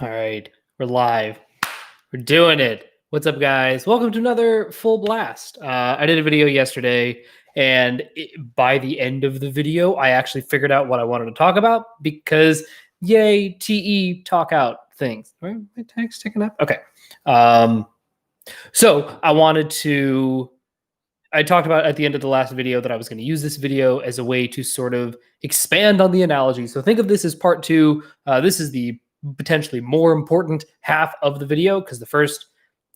All right, we're live. We're doing it. What's up, guys? Welcome to another full blast. I did a video yesterday, and by the end of the video, I actually figured out what I wanted to talk about because, yay, TE talk out things. My tag's sticking up. Okay. So I wanted to. I talked about at the end of the last video that I was going to use this video as a way to sort of expand on the analogy. So think of this as part two. This is the potentially more important half of the video because the first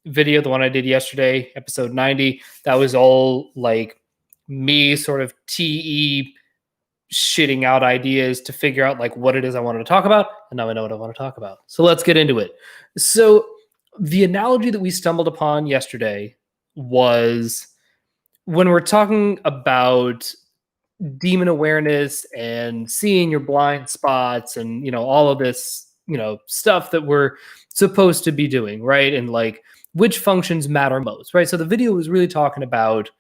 video, the one I did yesterday, episode 90, that was all like me sort of TE shitting out ideas to figure out like what it is I wanted to talk about. And now I know what I want to talk about. So let's get into it. So the analogy that we stumbled upon yesterday was when we're talking about demon awareness and seeing your blind spots and all of this stuff that we're supposed to be doing, right? And like which functions matter most, right? So the video was really talking about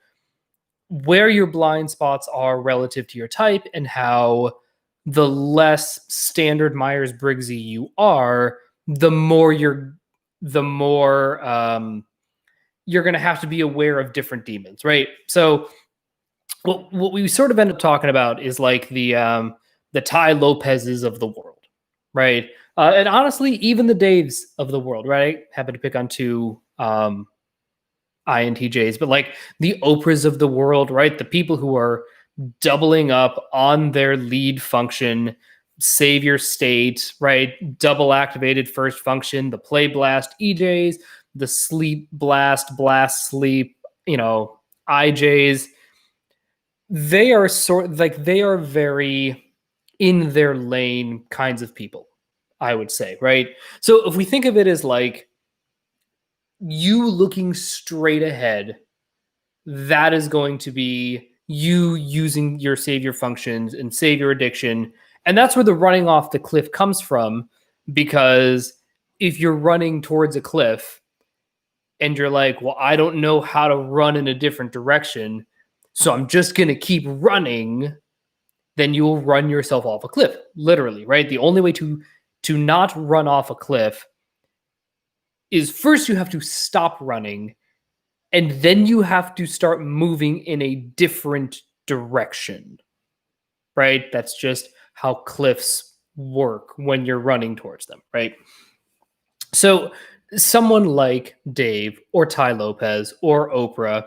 where your blind spots are relative to your type and how the less standard Myers-Briggsy you are, the more you're going to have to be aware of different demons, right? So what we sort of end up talking about is like the Tai Lopez's of the world, right? And honestly, even the Daves of the world, right? I happen to pick on two INTJs, but like the Oprahs of the world, right? The people who are doubling up on their lead function, savior state, right? Double activated first function, the play blast EJs, the sleep blast sleep, IJs. They are they are very in their lane kinds of people, I would say, right? So if we think of it as like you looking straight ahead, that is going to be you using your savior functions and savior addiction. And that's where the running off the cliff comes from, because if you're running towards a cliff and you're like, well, I don't know how to run in a different direction, so I'm just going to keep running, then you'll run yourself off a cliff, literally, right? The only way to not run off a cliff is first you have to stop running, and then you have to start moving in a different direction, right? That's just how cliffs work when you're running towards them, right? So someone like Dave or Tai Lopez or Oprah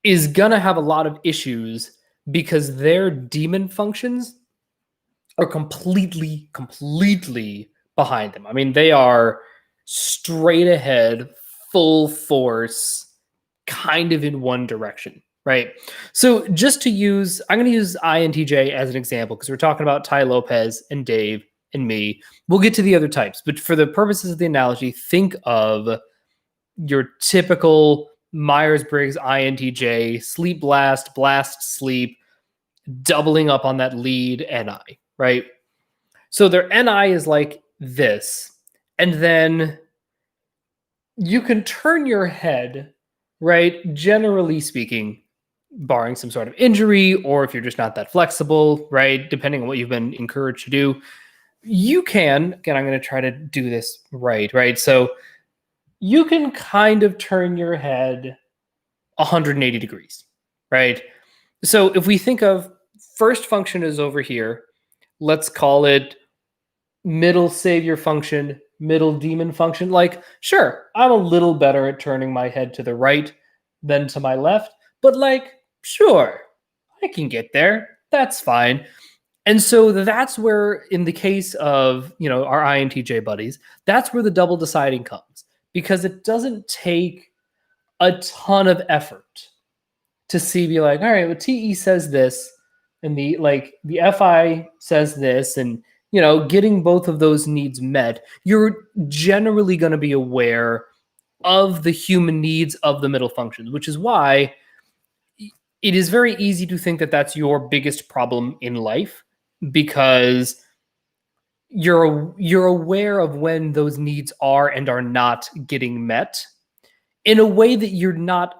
is going to have a lot of issues because their demon functions are completely behind them. I mean, they are straight ahead, full force, kind of in one direction, right? So just to use, I'm going to use INTJ as an example because we're talking about Tai Lopez and Dave and me. We'll get to the other types, but for the purposes of the analogy, think of your typical Myers-Briggs INTJ, sleep blast sleep, doubling up on that lead NI, right? So their NI is like this. And then you can turn your head, right? Generally speaking, barring some sort of injury, or if you're just not that flexible, right? Depending on what you've been encouraged to do, you can, again, I'm going to try to do this right? So you can kind of turn your head 180 degrees, right? So if we think of first function is over here, let's call it middle savior function, middle demon function. Like, sure, I'm a little better at turning my head to the right than to my left, but like, sure, I can get there. That's fine. And so that's where, in the case of, our INTJ buddies, that's where the double deciding comes, because it doesn't take a ton of effort to be like, all right, well, TE says this, and the FI says this, and getting both of those needs met, you're generally going to be aware of the human needs of the middle functions, which is why it is very easy to think that that's your biggest problem in life, because you're aware of when those needs are and are not getting met in a way that you're not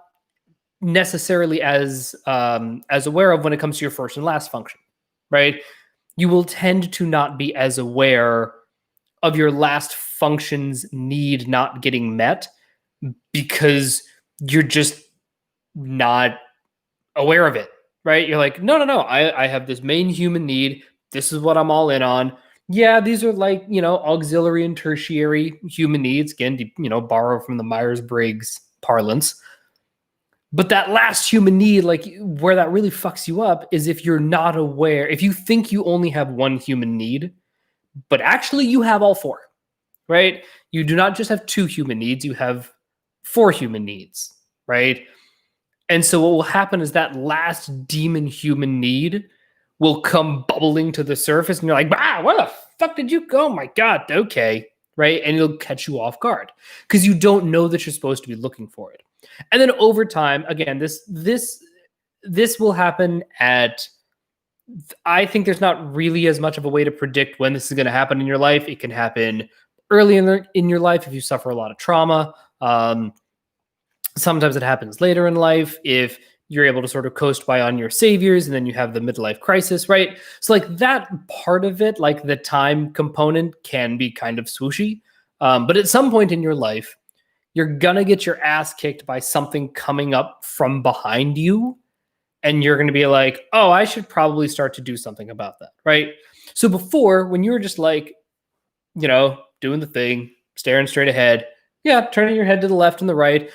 necessarily as aware of when it comes to your first and last function, right? You will tend to not be as aware of your last function's need not getting met because you're just not aware of it, right? You're like, no, I have this main human need. This is what I'm all in on. Yeah, these are like, auxiliary and tertiary human needs. Again, borrow from the Myers-Briggs parlance. But that last human need, like where that really fucks you up is if you're not aware, if you think you only have one human need, but actually you have all four, right? You do not just have two human needs, you have four human needs, right? And so what will happen is that last demon human need will come bubbling to the surface and you're like, where the fuck did you go? Oh my God, okay, right? And it'll catch you off guard because you don't know that you're supposed to be looking for it. And then over time, again, this will happen at, I think there's not really as much of a way to predict when this is going to happen in your life. It can happen early in your life if you suffer a lot of trauma. Sometimes it happens later in life if you're able to sort of coast by on your saviors and then you have the midlife crisis, right? So like that part of it, like the time component can be kind of swooshy. But at some point in your life, you're going to get your ass kicked by something coming up from behind you. And you're going to be like, oh, I should probably start to do something about that, right? So before, when you were just like, doing the thing, staring straight ahead, turning your head to the left and the right,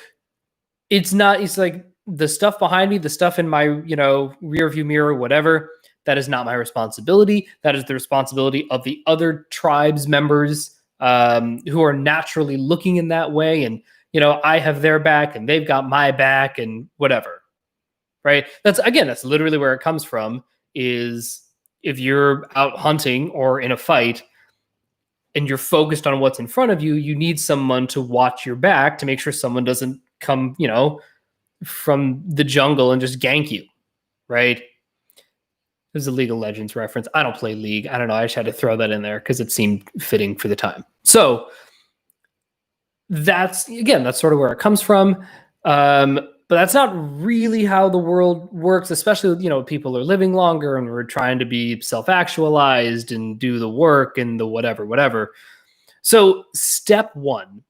it's like the stuff behind me, the stuff in my, rear view mirror, whatever, that is not my responsibility. That is the responsibility of the other tribes members who are naturally looking in that way. And, I have their back and they've got my back and whatever, right? That's literally where it comes from, is if you're out hunting or in a fight and you're focused on what's in front of you, you need someone to watch your back to make sure someone doesn't come, from the jungle and just gank you, right? There's a League of Legends reference. I don't play League. I don't know. I just had to throw that in there because it seemed fitting for the time. So that's sort of where it comes from. But that's not really how the world works, especially, people are living longer and we're trying to be self-actualized and do the work and the whatever. So step one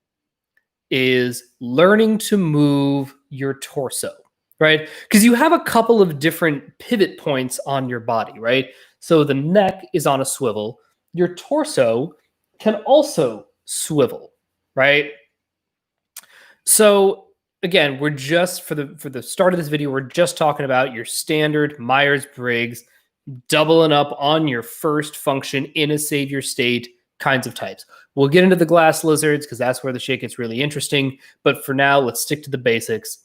is learning to move your torso, right? Because you have a couple of different pivot points on your body, right? So the neck is on a swivel. Your torso can also swivel, right? So again, we're just for the start of this video, we're just talking about your standard Myers-Briggs doubling up on your first function in a savior state kinds of types. We'll get into the glass lizards because that's where the shit gets really interesting. But for now, let's stick to the basics.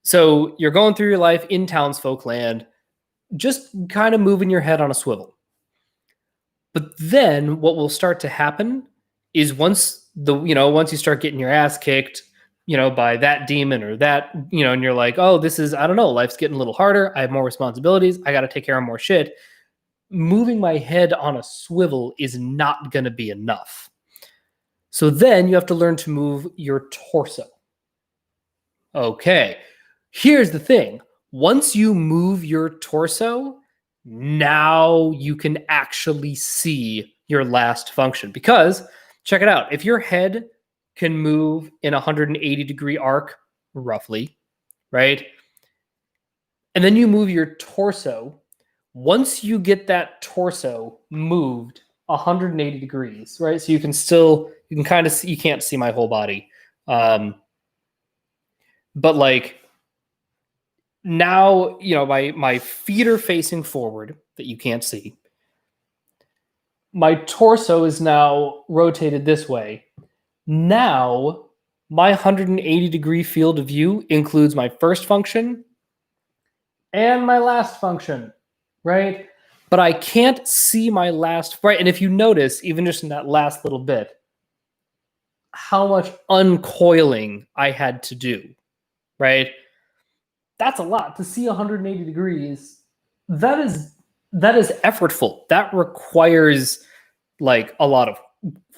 So you're going through your life in Townsfolk land, just kind of moving your head on a swivel. But then what will start to happen is once you start getting your ass kicked, by that demon or that, and you're like, oh, this is, I don't know, life's getting a little harder. I have more responsibilities. I got to take care of more shit. Moving my head on a swivel is not going to be enough. So then you have to learn to move your torso. Okay, here's the thing. Once you move your torso, now you can actually see your last function. Because, check it out, if your head can move in a 180-degree arc, roughly, right? And then you move your torso. Once you get that torso moved 180 degrees, right? So you can kind of see, you can't see my whole body. But like now, my feet are facing forward that you can't see. My torso is now rotated this way. Now, my 180-degree field of view includes my first function and my last function, right? But I can't see my last, right? And if you notice, even just in that last little bit, how much uncoiling I had to do, right? That's a lot to see 180 degrees. That is effortful. That requires like a lot of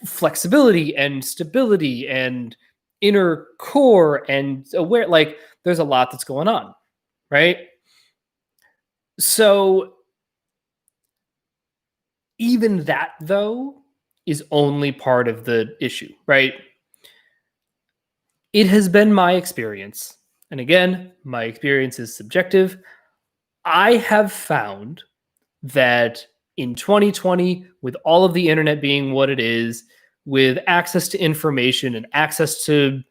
flexibility and stability and inner core and aware, like there's a lot that's going on, right? So even that though is only part of the issue, right? It has been my experience, and again, my experience is subjective. I have found that in 2020, with all of the internet being what it is, with access to information and access to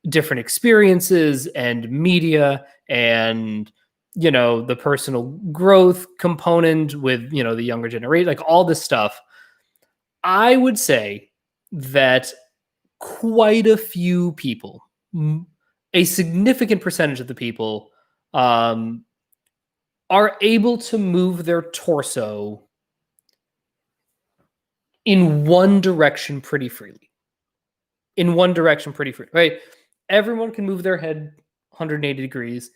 different experiences and media and the personal growth component with the younger generation, like all this stuff, I would say that quite a few people, a significant percentage of the people, are able to move their torso in one direction pretty freely. Right? Everyone can move their head 180 degrees.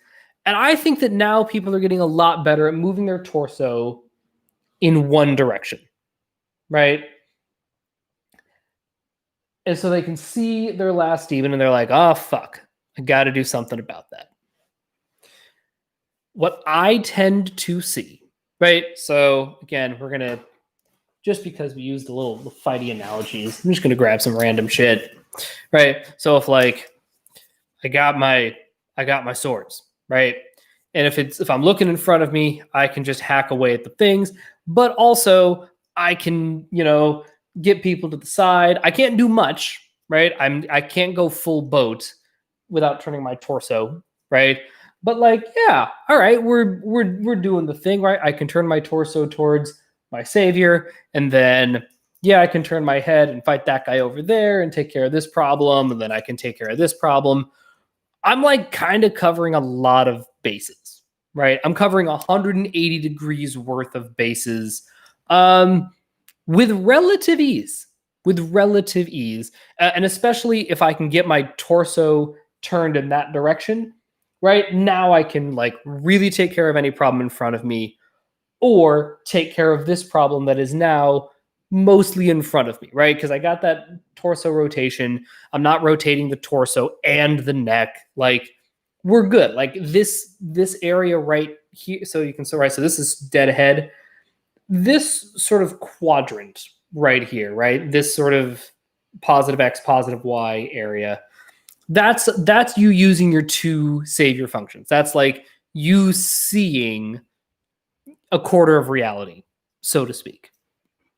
And I think that now people are getting a lot better at moving their torso in one direction, right? And so they can see their last demon and they're like, oh, fuck, I got to do something about that. What I tend to see, right? So again, we're going to, just because we used a little fighty analogies, I'm just going to grab some random shit, right? So if like I got my swords, right? And if I'm looking in front of me, I can just hack away at the things, but also I can, get people to the side. I can't do much, right? I can't go full boat without turning my torso, right? But like, yeah, all right, we're doing the thing, right? I can turn my torso towards my savior, and then I can turn my head and fight that guy over there and take care of this problem, and then I can take care of this problem. I'm like kind of covering a lot of bases, right? I'm covering 180 degrees worth of bases with relative ease. And especially if I can get my torso turned in that direction, right? Now I can like really take care of any problem in front of me, or take care of this problem that is now mostly in front of me, right? Because I got that torso rotation. I'm not rotating the torso and the neck. Like, we're good. Like this area right here. So you can so this is dead ahead. This sort of quadrant right here, right? This sort of positive X, positive Y area. That's you using your two savior functions. That's like you seeing a quarter of reality, so to speak,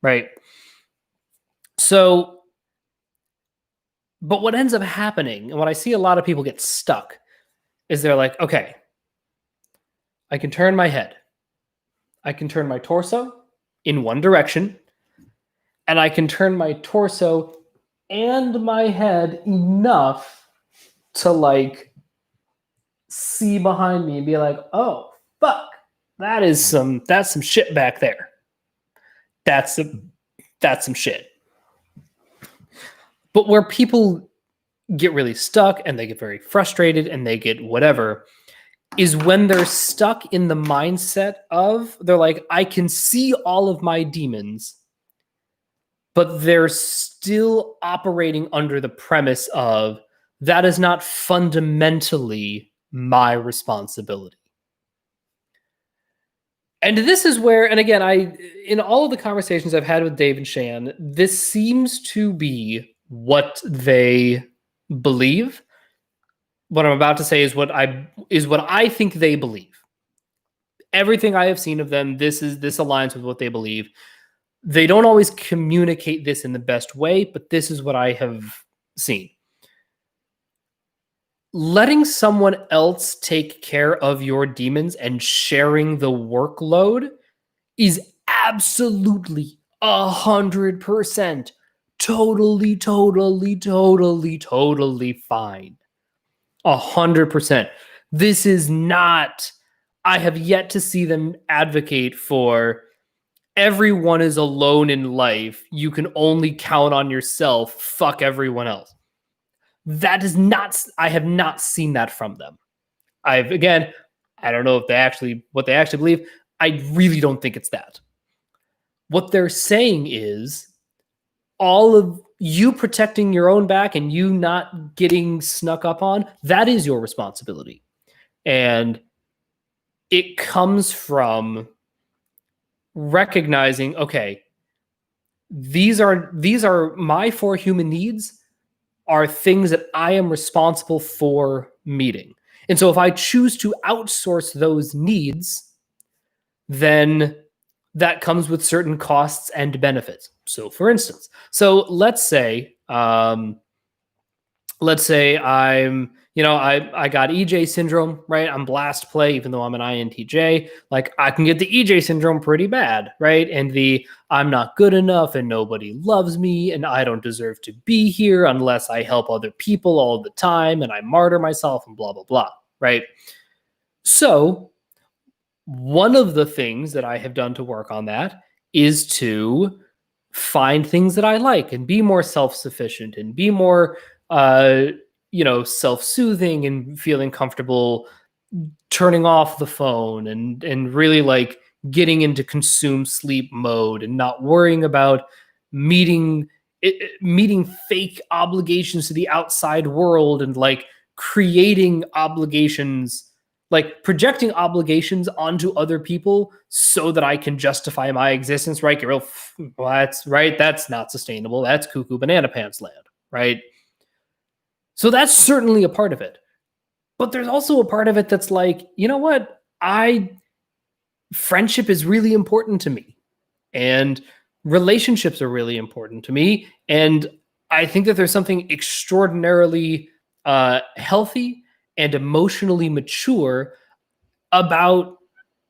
right? So, but what ends up happening, and what I see a lot of people get stuck, is they're like, okay, I can turn my head, I can turn my torso in one direction, and I can turn my torso and my head enough to like see behind me and be like, oh, fuck, that's some shit back there. That's some shit. But where people get really stuck and they get very frustrated and they get whatever is when they're stuck in the mindset of, they're like, I can see all of my demons, but they're still operating under the premise of that is not fundamentally my responsibility. And this is where, and again, in all of the conversations I've had with Dave and Shan, this seems to be what they believe. What I'm about to say is what I think they believe. Everything I have seen of them, this aligns with what they believe. They don't always communicate this in the best way, but this is what I have seen. Letting someone else take care of your demons and sharing the workload is absolutely 100% totally fine. 100%. This is not, I have yet to see them advocate for everyone is alone in life. You can only count on yourself. Fuck everyone else. That is not, I have not seen that from them. I don't know if what they actually believe. I really don't think it's that. What they're saying is all of you protecting your own back and you not getting snuck up on, that is your responsibility. And it comes from recognizing, okay, these are my 4 human needs are things that I am responsible for meeting. And so if I choose to outsource those needs, then that comes with certain costs and benefits. So for instance, let's say I'm, I got EJ syndrome, right? I'm blast play, even though I'm an INTJ. Like I can get the EJ syndrome pretty bad, right? And the I'm not good enough and nobody loves me and I don't deserve to be here unless I help other people all the time and I martyr myself and blah, blah, blah, right? So one of the things that I have done to work on that is to find things that I like and be more self-sufficient and be more self-soothing and feeling comfortable turning off the phone and really like getting into consume sleep mode and not worrying about meeting fake obligations to the outside world and like creating obligations, like projecting obligations onto other people so that I can justify my existence, right? Get real, well, that's right. That's not sustainable. That's cuckoo banana pants land, right? So that's certainly a part of it. But there's also a part of it that's like, you know what? Friendship is really important to me. And relationships are really important to me. And I think that there's something extraordinarily healthy and emotionally mature about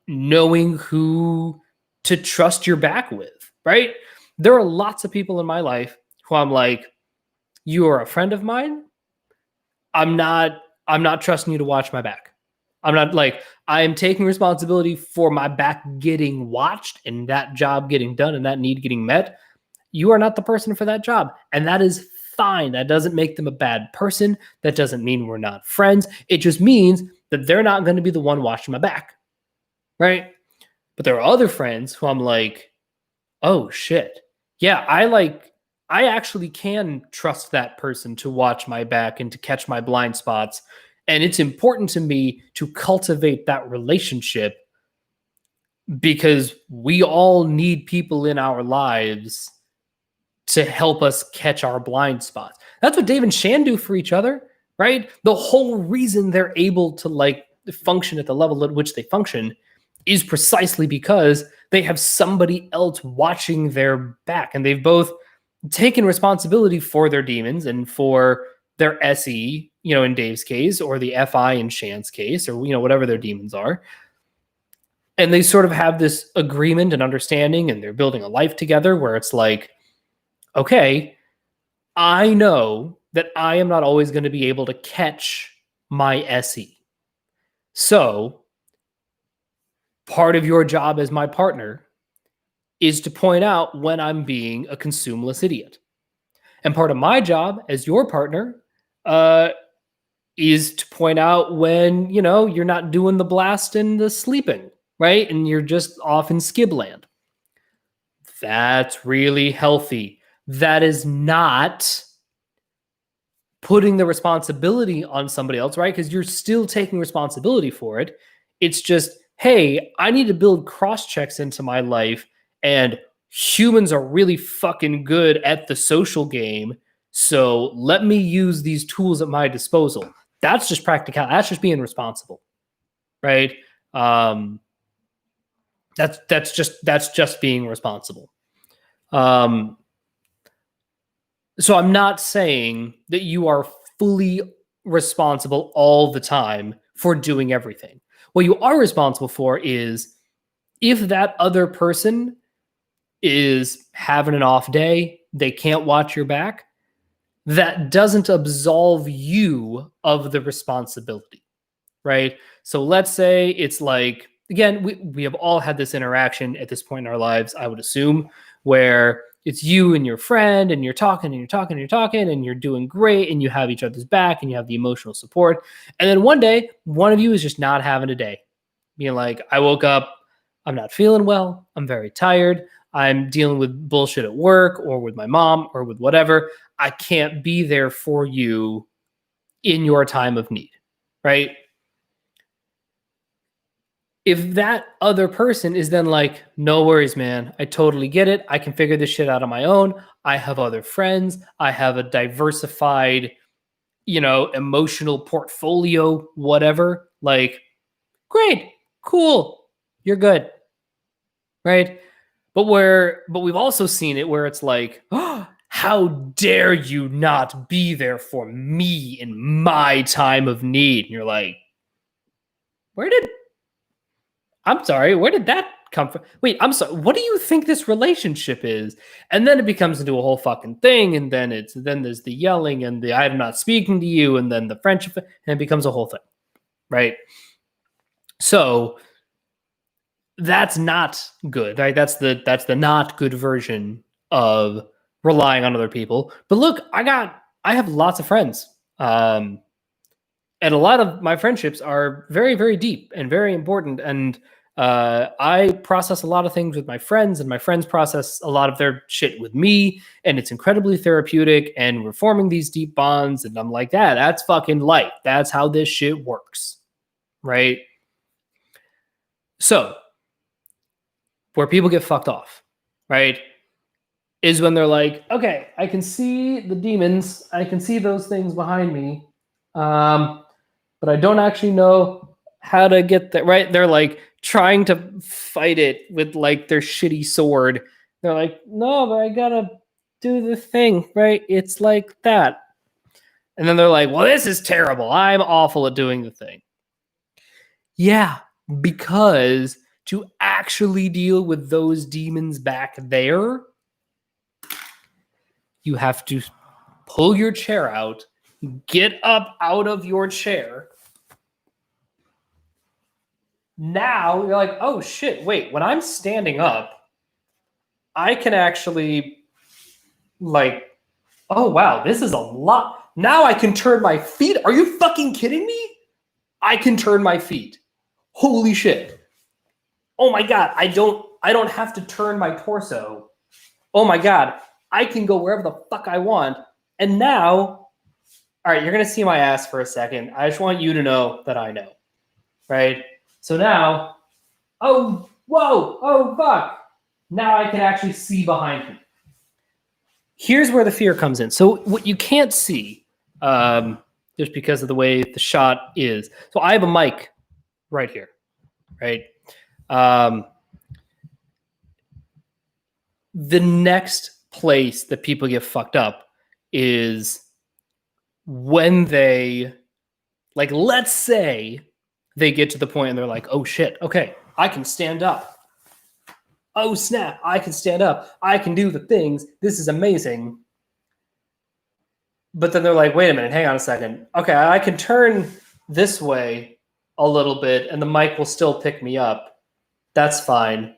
knowing who to trust your back with, right? There are lots of people in my life who I'm like, you are a friend of mine. I'm not trusting you to watch my back. I'm not like, I am taking responsibility for my back getting watched and that job getting done and that need getting met. You are not the person for that job. And that is fine. That doesn't make them a bad person. That doesn't mean we're not friends. It just means that they're not going to be the one watching my back. Right. But there are other friends who I'm like, oh shit. Yeah, I actually can trust that person to watch my back and to catch my blind spots. And it's important to me to cultivate that relationship because we all need people in our lives to help us catch our blind spots. That's what Dave and Shan do for each other, right? The whole reason they're able to like function at the level at which they function is precisely because they have somebody else watching their back, and they've both taken responsibility for their demons and for their SE, in Dave's case, or the FI in Shan's case, or whatever their demons are. And they sort of have this agreement and understanding, and they're building a life together where it's like, okay, I know that I am not always going to be able to catch my SE. So part of your job as my partner is to point out when I'm being a consumeless idiot. And part of my job as your partner is to point out when, you're not doing the blast and the sleeping, right? And you're just off in skibland. That's really healthy. That is not putting the responsibility on somebody else, right? Because you're still taking responsibility for it. It's just, hey, I need to build cross checks into my life, and humans are really fucking good at the social game. So let me use these tools at my disposal. That's just practical. That's just being responsible, right? That's just being responsible. So I'm not saying that you are fully responsible all the time for doing everything. What you are responsible for is if that other person is having an off day, they can't watch your back, that doesn't absolve you of the responsibility, right? So let's say it's like, again, we have all had this interaction at this point in our lives, I would assume, where it's you and your friend and you're talking and you're talking and you're talking and you're doing great and you have each other's back and you have the emotional support. And then one day, one of you is just not having a day. Being like, I woke up, I'm not feeling well, I'm very tired, I'm dealing with bullshit at work or with my mom or with whatever. I can't be there for you in your time of need, right? If that other person is then like, no worries, man, I totally get it. I can figure this shit out on my own. I have other friends. I have a diversified, emotional portfolio, whatever. Like, great, cool, you're good, right? But we've also seen it where it's like, oh, how dare you not be there for me in my time of need? And you're like, I'm sorry, where did that come from? Wait, I'm sorry, what do you think this relationship is? And then it becomes into a whole fucking thing, and then there's the yelling and the I'm not speaking to you, and then the friendship, and it becomes a whole thing, right? So that's not good, right? That's the not good version of relying on other people. But look, I have lots of friends. And a lot of my friendships are very, very deep and very important. And I process a lot of things with my friends, and my friends process a lot of their shit with me. And it's incredibly therapeutic. And we're forming these deep bonds. And I'm like, that's fucking life. That's how this shit works. Right. So, where people get fucked off, right, is when they're like, okay, I can see the demons. I can see those things behind me. But I don't actually know how to get that right. They're like trying to fight it with like their shitty sword. They're like, no, but I gotta do the thing, right? It's like that. And then they're like, well, this is terrible. I'm awful at doing the thing. Yeah, because to actually deal with those demons back there, you have to pull your chair out, get up out of your chair. Now you're like, oh shit, wait, when I'm standing up, I can actually, like, oh wow, this is a lot. Now I can turn my feet. Are you fucking kidding me? I can turn my feet. Holy shit. Oh my God, I don't have to turn my torso. Oh my God, I can go wherever the fuck I want. And now, all right, you're going to see my ass for a second. I just want you to know that I know, right? So now, oh, whoa, oh, fuck. Now I can actually see behind me. Here's where the fear comes in. So what you can't see, just because of the way the shot is. So I have a mic right here, right? The next place that people get fucked up is when they, like, let's say they get to the point and they're like, oh shit, okay, I can stand up. Oh snap, I can stand up. I can do the things. This is amazing. But then they're like, wait a minute, hang on a second. Okay, I can turn this way a little bit and the mic will still pick me up. That's fine.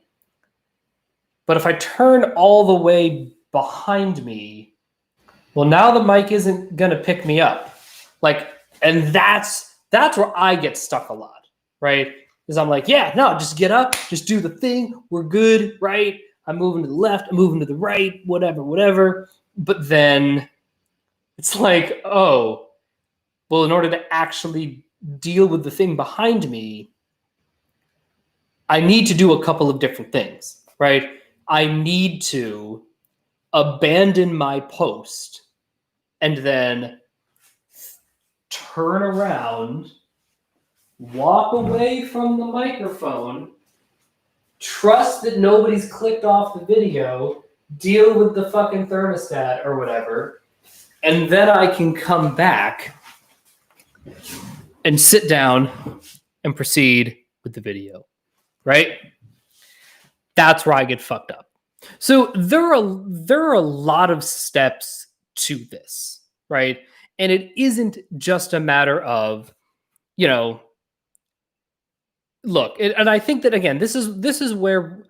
But if I turn all the way behind me, well, now the mic isn't going to pick me up. Like, and that's where I get stuck a lot, right? Because I'm like, yeah, no, just get up, just do the thing. We're good, right? I'm moving to the left, I'm moving to the right, whatever. But then it's like, oh, well, in order to actually deal with the thing behind me, I need to do a couple of different things, right? I need to abandon my post and then turn around, walk away from the microphone, trust that nobody's clicked off the video, deal with the fucking thermostat or whatever, and then I can come back and sit down and proceed with the video, right? That's where I get fucked up. So there are a lot of steps to this, right? And it isn't just a matter of, look, and I think that, again, this is where,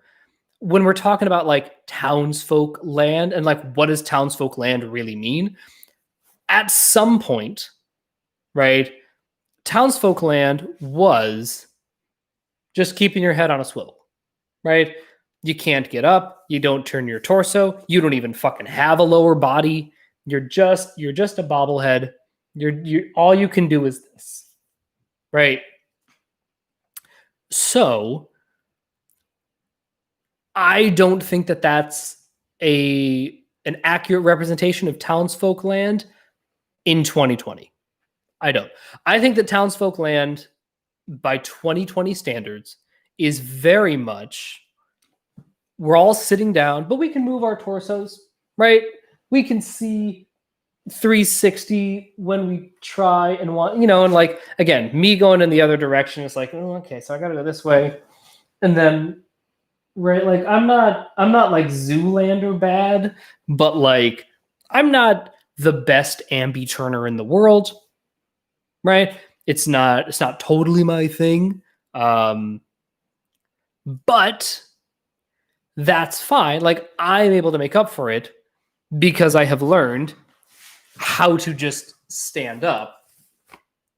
when we're talking about like townsfolk land and like what does townsfolk land really mean, at some point, right, townsfolk land was just keeping your head on a swivel, right? You can't get up, you don't turn your torso, you don't even fucking have a lower body. You're just a bobblehead. You're all you can do is this, right? So I don't think that that's an accurate representation of townsfolk land in 2020. I don't. I think that townsfolk land by 2020 standards is very much, we're all sitting down, but we can move our torsos, right? We can see 360 when we try and want, and like, again, me going in the other direction is like, oh, okay, so I gotta go this way. And then, right, like I'm not like Zoolander bad, but like I'm not the best ambi turner in the world, right? It's not totally my thing. But that's fine. Like I'm able to make up for it because I have learned how to just stand up.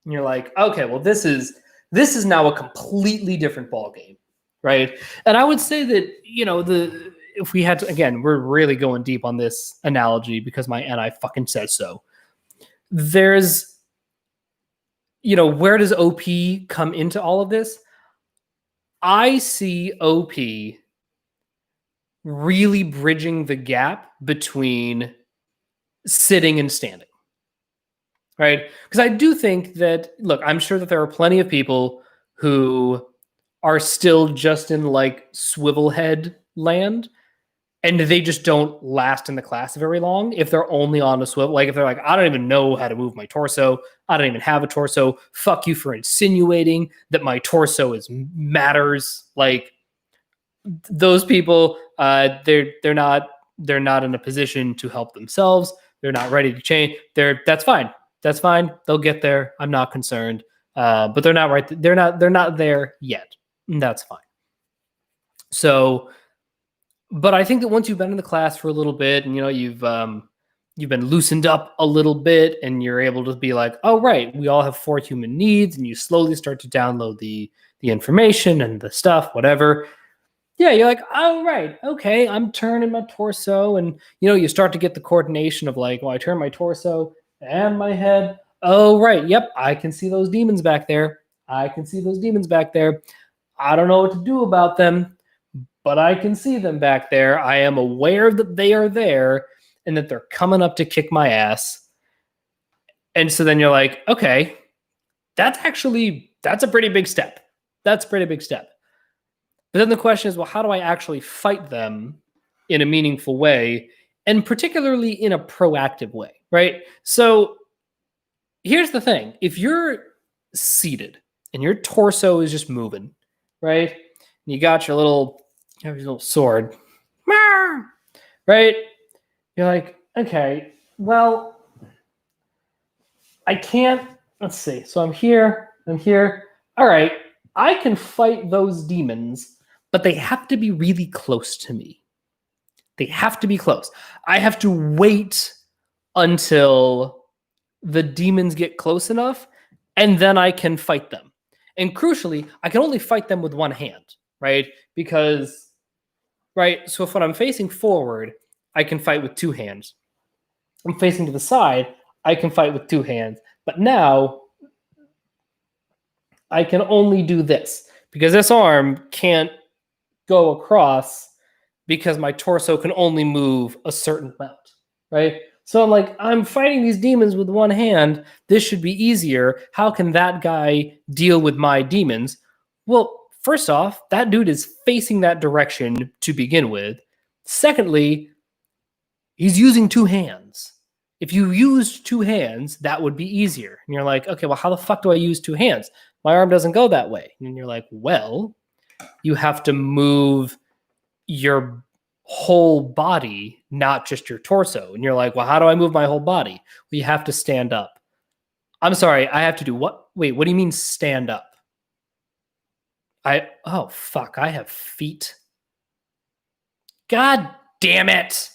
And you're like, okay, well, this is now a completely different ball game, right? And I would say that, if we had to, again, we're really going deep on this analogy because my NI fucking says so. There's, where does OP come into all of this? I see OP really bridging the gap between sitting and standing, right? Because I do think that, look, I'm sure that there are plenty of people who are still just in like swivel head land and they just don't last in the class very long if they're only on a swivel. Like if they're like, I don't even know how to move my torso. I don't even have a torso. Fuck you for insinuating that my torso matters. Like those people, they're not in a position to help themselves. They're not ready to change. That's fine. That's fine. They'll get there. I'm not concerned. But they're not right. They're not there yet. And that's fine. So, but I think that once you've been in the class for a little bit and you've been loosened up a little bit and you're able to be like, oh right, we all have 4 human needs, and you slowly start to download the information and the stuff, whatever. Yeah, you're like, oh right, okay, I'm turning my torso, and you start to get the coordination of like, well, I turn my torso and my head. Oh right, yep, I can see those demons back there. I can see those demons back there. I don't know what to do about them, but I can see them back there. I am aware that they are there and that they're coming up to kick my ass. And so then you're like, okay, that's a pretty big step. That's a pretty big step. But then the question is, well, how do I actually fight them in a meaningful way, and particularly in a proactive way, right? So here's the thing. If you're seated and your torso is just moving, right? And you got your little sword, right? You're like, okay, well, I can't, let's see. So I'm here. All right, I can fight those demons, but they have to be really close to me. They have to be close. I have to wait until the demons get close enough, and then I can fight them. And crucially, I can only fight them with one hand, right? Because, right, so if when I'm facing forward, I can fight with 2 hands. I'm facing to the side, I can fight with 2 hands. But now, I can only do this because this arm can't go across because my torso can only move a certain amount, right? So I'm like, I'm fighting these demons with one hand. This should be easier. How can that guy deal with my demons? Well, first off, that dude is facing that direction to begin with. Secondly, he's using 2 hands. If you used 2 hands, that would be easier. And you're like, okay, well, how the fuck do I use 2 hands? My arm doesn't go that way. And you're like, well, you have to move your whole body, not just your torso. And you're like, well, how do I move my whole body? Well, you have to stand up. I'm sorry, I have to do what? Wait, what do you mean stand up? Oh, fuck, I have feet. God damn it.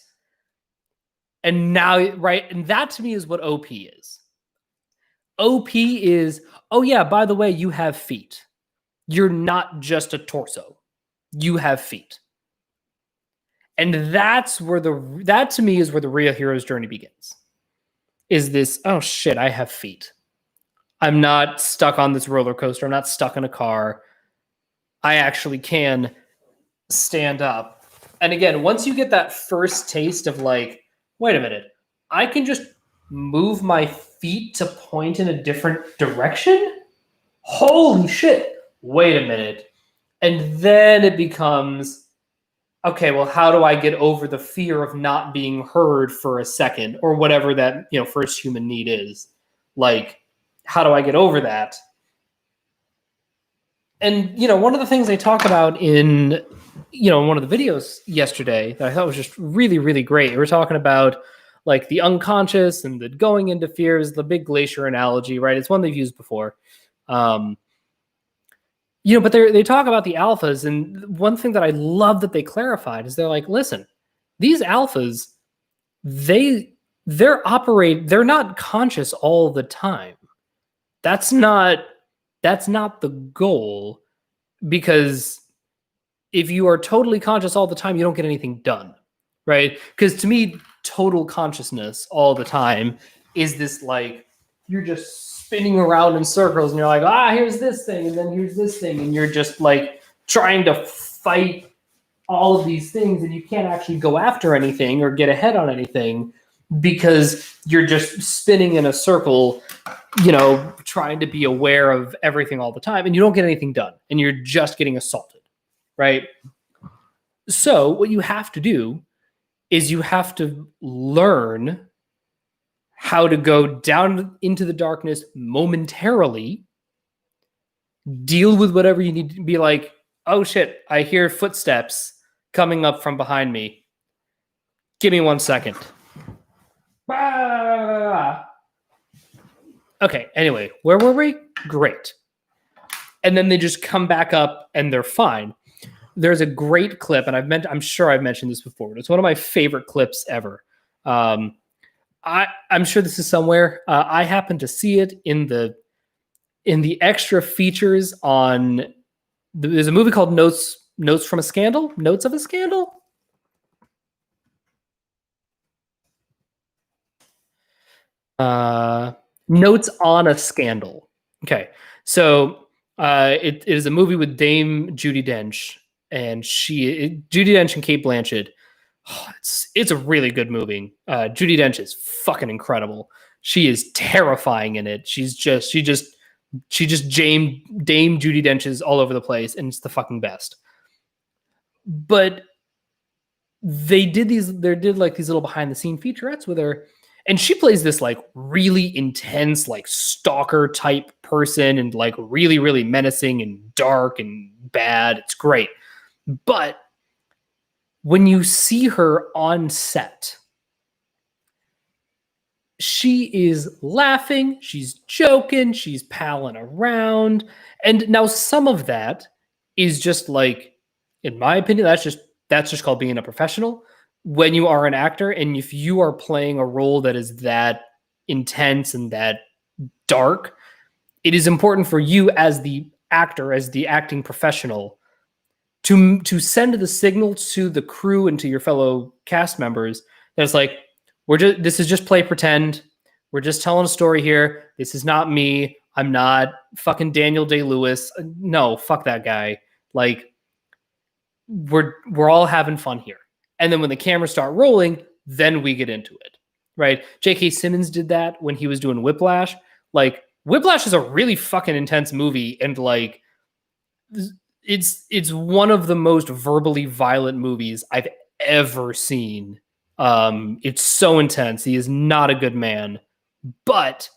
And now, right, and that to me is what OP is. OP is, oh yeah, by the way, you have feet. You're not just a torso. You have feet. And that to me is where the real hero's journey begins. Is this, oh shit, I have feet. I'm not stuck on this roller coaster. I'm not stuck in a car. I actually can stand up. And again, once you get that first taste of like, wait a minute, I can just move my feet to point in a different direction? Holy shit. Wait a minute. And then it becomes, okay, well, how do I get over the fear of not being heard for a second or whatever that, first human need is? Like, how do I get over that? And, one of the things they talk about in, one of the videos yesterday that I thought was just really, really great. We're talking about like the unconscious and the going into fears, the big glacier analogy, right? It's one they've used before. But they talk about the alphas, and one thing that I love that they clarified is they're like, listen, these alphas, they're not conscious all the time. That's not the goal, because if you are totally conscious all the time, you don't get anything done, right? Because to me, total consciousness all the time is this like you're just spinning around in circles and you're like, here's this thing and then here's this thing, and you're just like trying to fight all of these things, and you can't actually go after anything or get ahead on anything because you're just spinning in a circle, trying to be aware of everything all the time, and you don't get anything done, and you're just getting assaulted, right? So what you have to do is you have to learn how to go down into the darkness momentarily, deal with whatever you need to be like, oh shit, I hear footsteps coming up from behind me. Give me 1 second. Okay, anyway, where were we? Great. And then they just come back up and they're fine. There's a great clip, and I'm sure I've mentioned this before, but it's one of my favorite clips ever. I'm sure this is somewhere. I happened to see it in the extra features on. There's a movie called Notes from a Scandal. Notes of a Scandal. Notes on a Scandal. Okay, so it is a movie with Dame Judi Dench, and Judi Dench and Cate Blanchett. Oh, it's a really good movie. Judi Dench is fucking incredible. She is terrifying in it. She just Dame Judi Dench's all over the place, and it's the fucking best. But they did like these little behind the scene featurettes with her, and she plays this like really intense, like stalker type person, and like really, really menacing and dark and bad. It's great. But when you see her on set, she is laughing, she's joking, she's palling around. And now some of that is just like, in my opinion, that's just called being a professional. When you are an actor and if you are playing a role that is that intense and that dark, it is important for you as the actor, as the acting professional, to send the signal to the crew and to your fellow cast members that it's like, this is just play pretend. We're just telling a story here. This is not me. I'm not fucking Daniel Day-Lewis. No, fuck that guy. Like, we're all having fun here. And then when the cameras start rolling, then we get into it, right? J.K. Simmons did that when he was doing Whiplash. Like, Whiplash is a really fucking intense movie, and like, it's one of the most verbally violent movies I've ever seen. It's so intense. He is not a good man, but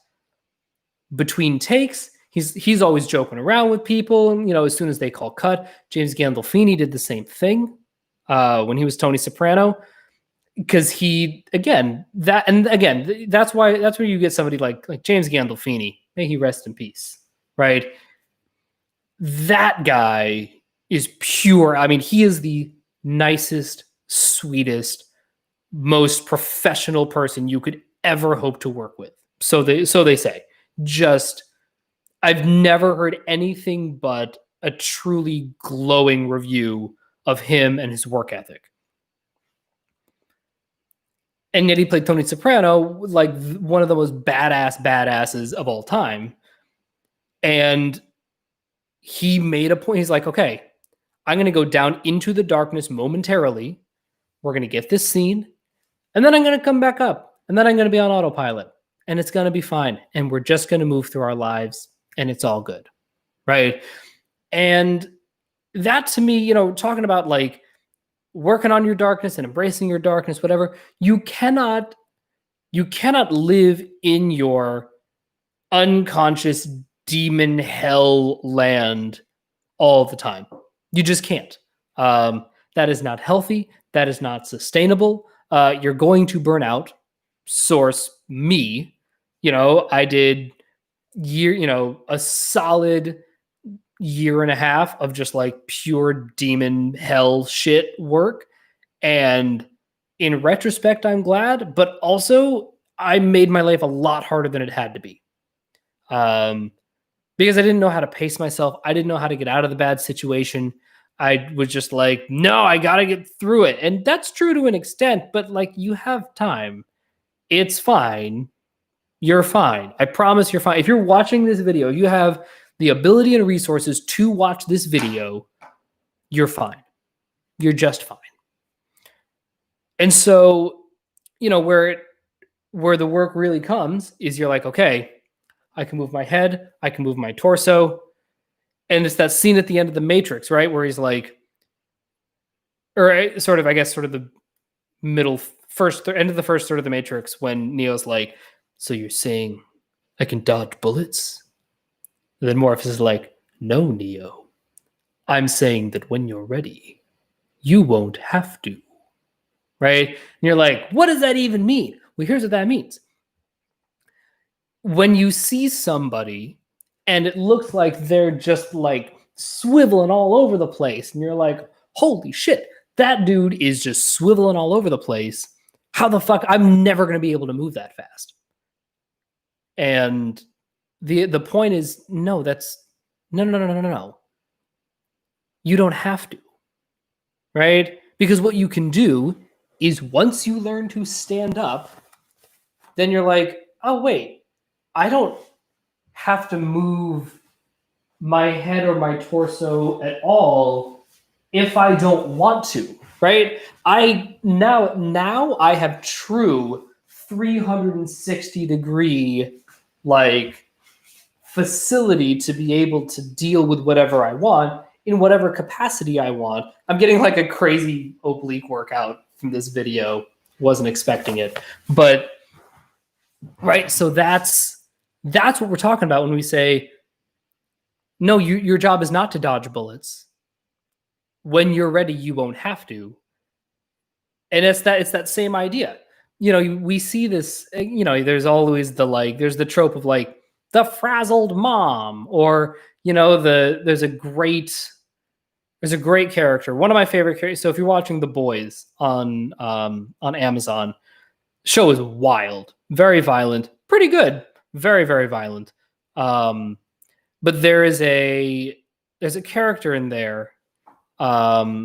between takes, he's always joking around with people. And, as soon as they call cut, James Gandolfini did the same thing when he was Tony Soprano, because that's where you get somebody like James Gandolfini. May he rest in peace, right? That guy is pure. I mean, he is the nicest, sweetest, most professional person you could ever hope to work with. So they say. Just, I've never heard anything but a truly glowing review of him and his work ethic. And yet he played Tony Soprano, like one of the most badasses of all time. And he made a point. He's like, okay, I'm going to go down into the darkness momentarily. We're going to get this scene. And then I'm going to come back up. And then I'm going to be on autopilot. And it's going to be fine. And we're just going to move through our lives. And it's all good. Right? And that to me, you know, talking about like working on your darkness and embracing your darkness, whatever, you cannot live in your unconscious demon hell land all the time. You just can't. That is not healthy. That is not sustainable. You're going to burn out. Source me. You know, I did a solid year and a half of just like pure demon hell shit work. And in retrospect, I'm glad, but also I made my life a lot harder than it had to be. Because I didn't know how to pace myself. I didn't know how to get out of the bad situation. I was just like, no, I got to get through it. And that's true to an extent, but like you have time. It's fine. You're fine. I promise you're fine. If you're watching this video, you have the ability and resources to watch this video, you're fine. You're just fine. And so, you know, where the work really comes is you're like, okay, I can move my head, I can move my torso. And it's that scene at the end of The Matrix, right? Where he's like, or sort of, I guess, sort of the middle, end of the first third of The Matrix, when Neo's like, so you're saying I can dodge bullets? And then Morpheus is like, no, Neo. I'm saying that when you're ready, you won't have to. Right? And you're like, what does that even mean? Well, here's what that means. When you see somebody and it looks like they're just like swiveling all over the place, and you're like, holy shit, that dude is just swiveling all over the place. How the fuck? I'm never going to be able to move that fast. And the point is, no. You don't have to. Right? Because what you can do is once you learn to stand up, then you're like, oh, wait. I don't have to move my head or my torso at all if I don't want to, right? Now I have true 360 degree like facility to be able to deal with whatever I want in whatever capacity I want. I'm getting like a crazy oblique workout from this video. Wasn't expecting it, but right. So that's what we're talking about when we say, no, your job is not to dodge bullets. When you're ready, you won't have to. And it's that same idea. You know, we see this, you know, there's always there's the trope of like the frazzled mom, or, you know, there's a great character. One of my favorite characters. So if you're watching The Boys on Amazon, show is wild, very violent, pretty good. Very, very violent. But there's a character in there. I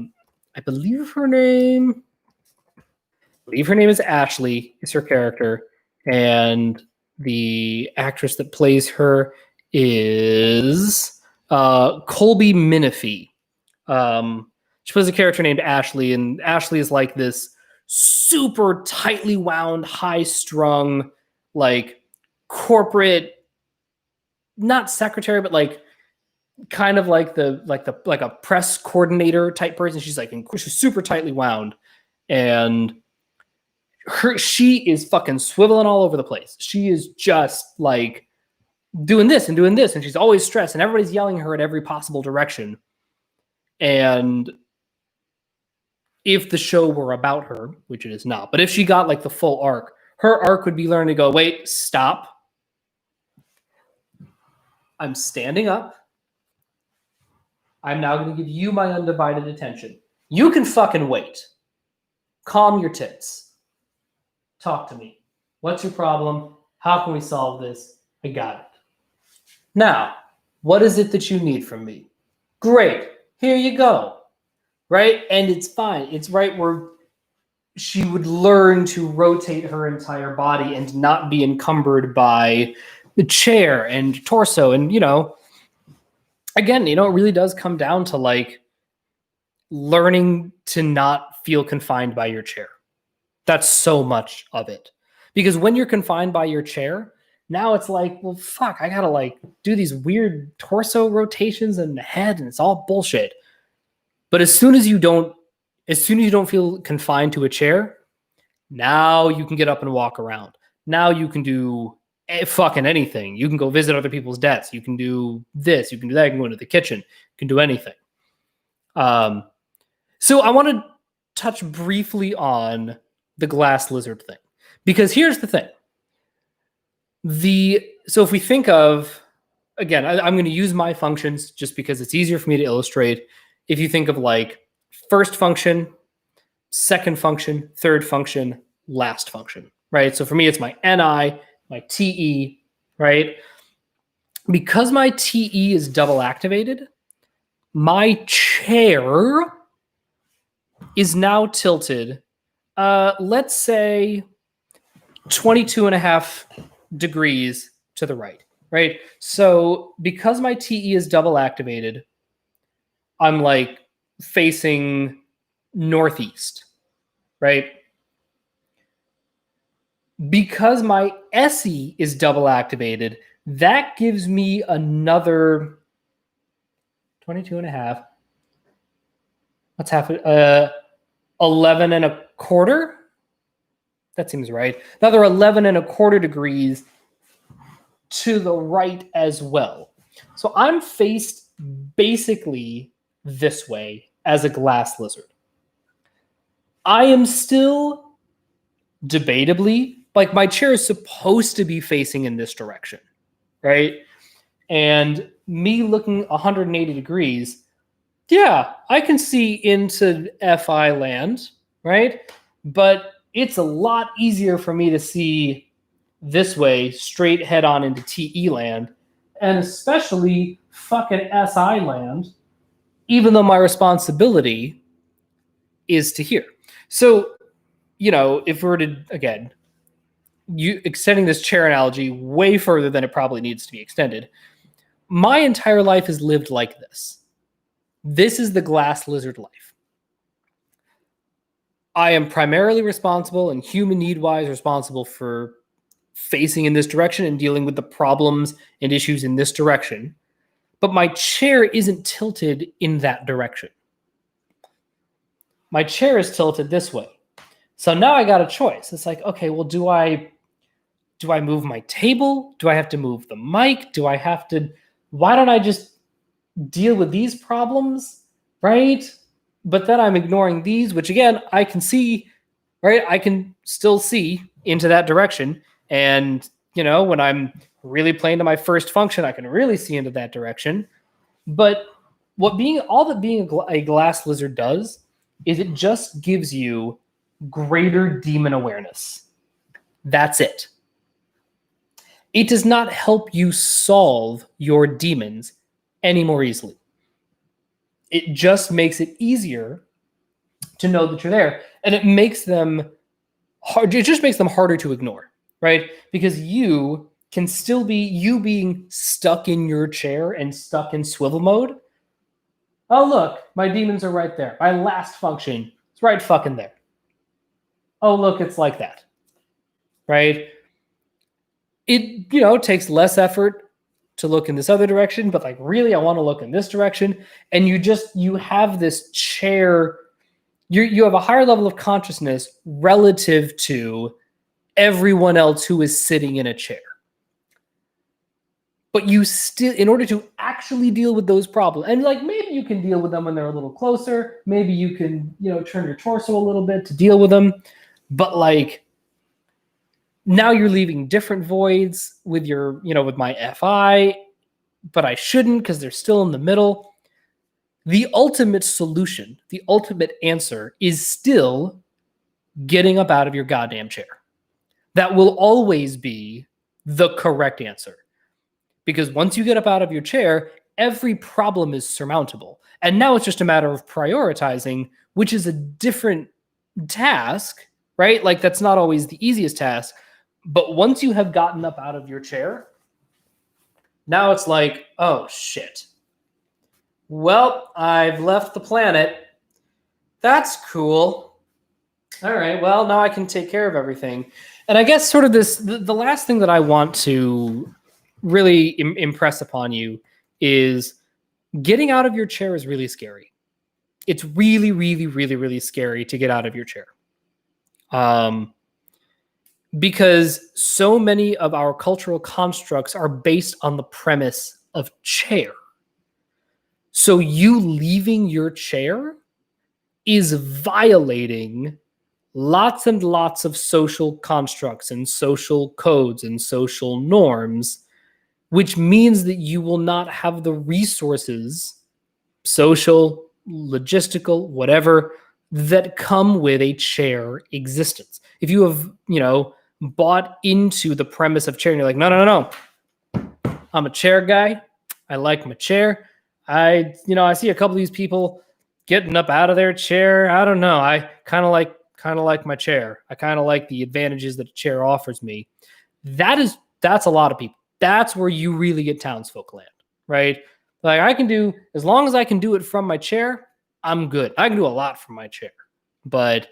believe her name is Ashley, is her character. And the actress that plays her is Colby Minifie. She plays a character named Ashley, and Ashley is like this super tightly wound, high-strung, like corporate, not secretary, but like kind of like a press coordinator type person. She's super tightly wound, and she is fucking swiveling all over the place. She is just like doing this, and she's always stressed, and everybody's yelling at her in every possible direction. And if the show were about her, which it is not, but if she got like the full arc, her arc would be learning to go, wait, stop. I'm standing up. I'm now going to give you my undivided attention. You can fucking wait. Calm your tits. Talk to me. What's your problem? How can we solve this? I got it. Now, what is it that you need from me? Great. Here you go. Right? And it's fine. It's right where she would learn to rotate her entire body and not be encumbered by the chair and torso. And, you know, again, you know, it really does come down to like learning to not feel confined by your chair. That's so much of it. Because when you're confined by your chair, now it's like, well, fuck, I gotta like do these weird torso rotations in the head, and it's all bullshit. But as soon as you don't feel confined to a chair, now you can get up and walk around. Now you can do fucking anything. You can go visit other people's desks. You can do this. You can do that. You can go into the kitchen. You can do anything. So I want to touch briefly on the glass lizard thing, because here's the thing. So if we think of, again, I'm going to use my functions just because it's easier for me to illustrate. If you think of like first function, second function, third function, last function, right? So for me, it's my NI, my TE, right? Because my TE is double activated, my chair is now tilted, let's say 22.5 degrees to the right? So because my TE is double activated, I'm like facing northeast, right? Because my SE is double activated, that gives me another 22.5. What's happened? 11.25. That seems right. Another 11.25 degrees to the right as well. So I'm faced basically this way as a glass lizard. I am still debatably, like my chair is supposed to be facing in this direction, right? And me looking 180 degrees, yeah, I can see into FI land, right? But it's a lot easier for me to see this way, straight head on into TE land, and especially fucking SI land, even though my responsibility is to here. So, if we were to, again, you extending this chair analogy way further than it probably needs to be extended, my entire life is lived like this. This is the glass lizard life. I am primarily responsible and human need-wise responsible for facing in this direction and dealing with the problems and issues in this direction. But my chair isn't tilted in that direction. My chair is tilted this way. So now I got a choice. It's like, okay, well, do I move my table? Do I have to move the mic? Why don't I just deal with these problems, right? But then I'm ignoring these, which again, I can see, right? I can still see into that direction. And, when I'm really playing to my first function, I can really see into that direction. But all that being a glass lizard does is it just gives you greater demon awareness. That's it. It does not help you solve your demons any more easily. It just makes it easier to know that you're there. And it makes them hard. It just makes them harder to ignore, right? Because you can still be you being stuck in your chair and stuck in swivel mode. Oh, look, my demons are right there. My last function is right fucking there. Oh, look, it's like that, right? It, takes less effort to look in this other direction, but like really, I want to look in this direction. And you have this chair, you have a higher level of consciousness relative to everyone else who is sitting in a chair. But you still, in order to actually deal with those problems, and like maybe you can deal with them when they're a little closer, maybe you can, turn your torso a little bit to deal with them. But like now you're leaving different voids with your, with my FI, but I shouldn't because they're still in the middle. The ultimate solution, the ultimate answer is still getting up out of your goddamn chair. That will always be the correct answer. Because once you get up out of your chair, every problem is surmountable. And now it's just a matter of prioritizing, which is a different task, right? Like that's not always the easiest task. But once you have gotten up out of your chair, now it's like, oh shit. Well, I've left the planet That's cool. All right. Well, now I can take care of everything. And I guess sort of the last thing that I want to really impress upon you is getting out of your chair is really scary. It's really, really, really, really scary to get out of your chair. Because so many of our cultural constructs are based on the premise of chair. So you leaving your chair is violating lots and lots of social constructs and social codes and social norms, which means that you will not have the resources, social, logistical, whatever, that come with a chair existence. If you have, bought into the premise of chair and you're like, no, I'm a chair guy. I like my chair. I see a couple of these people getting up out of their chair. I don't know. I kind of like my chair. I kind of like the advantages that a chair offers me. That's a lot of people. That's where you really get townsfolk land, right? Like as long as I can do it from my chair, I'm good. I can do a lot from my chair, but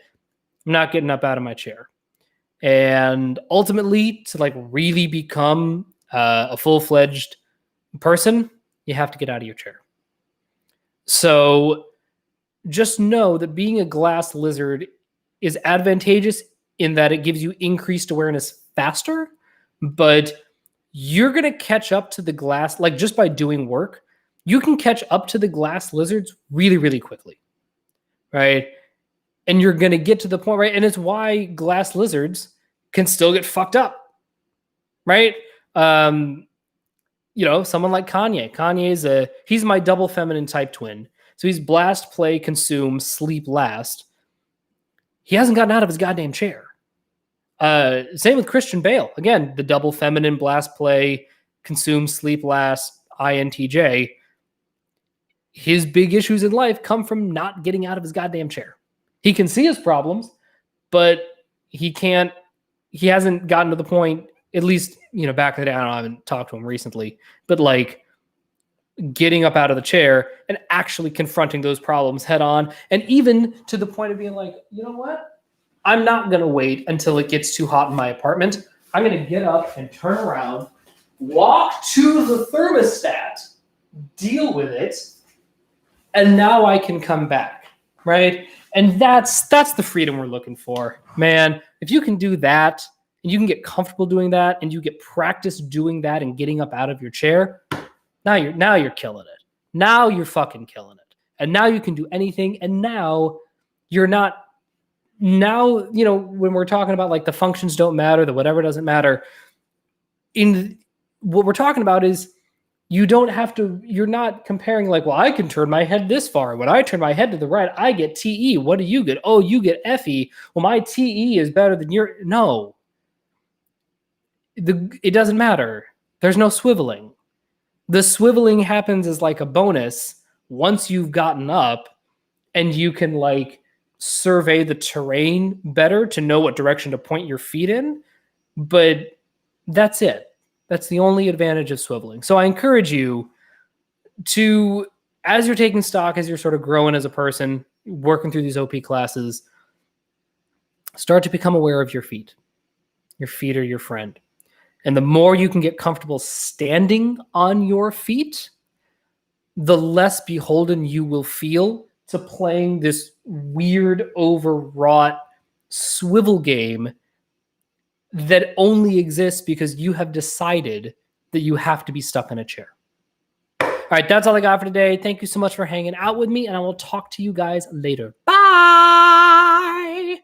I'm not getting up out of my chair. And ultimately, to really become a full-fledged person, you have to get out of your chair. So just know that being a glass lizard is advantageous in that it gives you increased awareness faster, but you're going to catch up to the glass, just by doing work, you can catch up to the glass lizards really, really quickly, right? And you're going to get to the point, right? And it's why glass lizards can still get fucked up, right? Someone like Kanye. He's my double feminine type twin. So he's blast, play, consume, sleep, last. He hasn't gotten out of his goddamn chair. Same with Christian Bale. Again, the double feminine, blast, play, consume, sleep, last, INTJ. His big issues in life come from not getting out of his goddamn chair. He can see his problems, but he hasn't gotten to the point, at least, back in the day, I haven't talked to him recently, but getting up out of the chair and actually confronting those problems head on. And even to the point of being like, you know what? I'm not going to wait until it gets too hot in my apartment. I'm going to get up and turn around, walk to the thermostat, deal with it, and now I can come back, right? And that's the freedom we're looking for, man. If you can do that, and you can get comfortable doing that, and you get practice doing that and getting up out of your chair, now you're killing it. Now you're fucking killing it. And now you can do anything. And now you're not. Now, when we're talking about the functions don't matter, the whatever doesn't matter. In what we're talking about is you're not comparing I can turn my head this far. When I turn my head to the right, I get TE. What do you get? Oh, you get FE. Well, my TE is better than your. No. It doesn't matter. There's no swiveling. The swiveling happens as a bonus once you've gotten up and you can survey the terrain better to know what direction to point your feet in. But that's it. That's the only advantage of swiveling. So I encourage you to, as you're taking stock, as you're sort of growing as a person, working through these OP classes, start to become aware of your feet. Your feet are your friend. And the more you can get comfortable standing on your feet, the less beholden you will feel to playing this weird, overwrought swivel game that only exists because you have decided that you have to be stuck in a chair. All right, that's all I got for today. Thank you so much for hanging out with me, and I will talk to you guys later. Bye!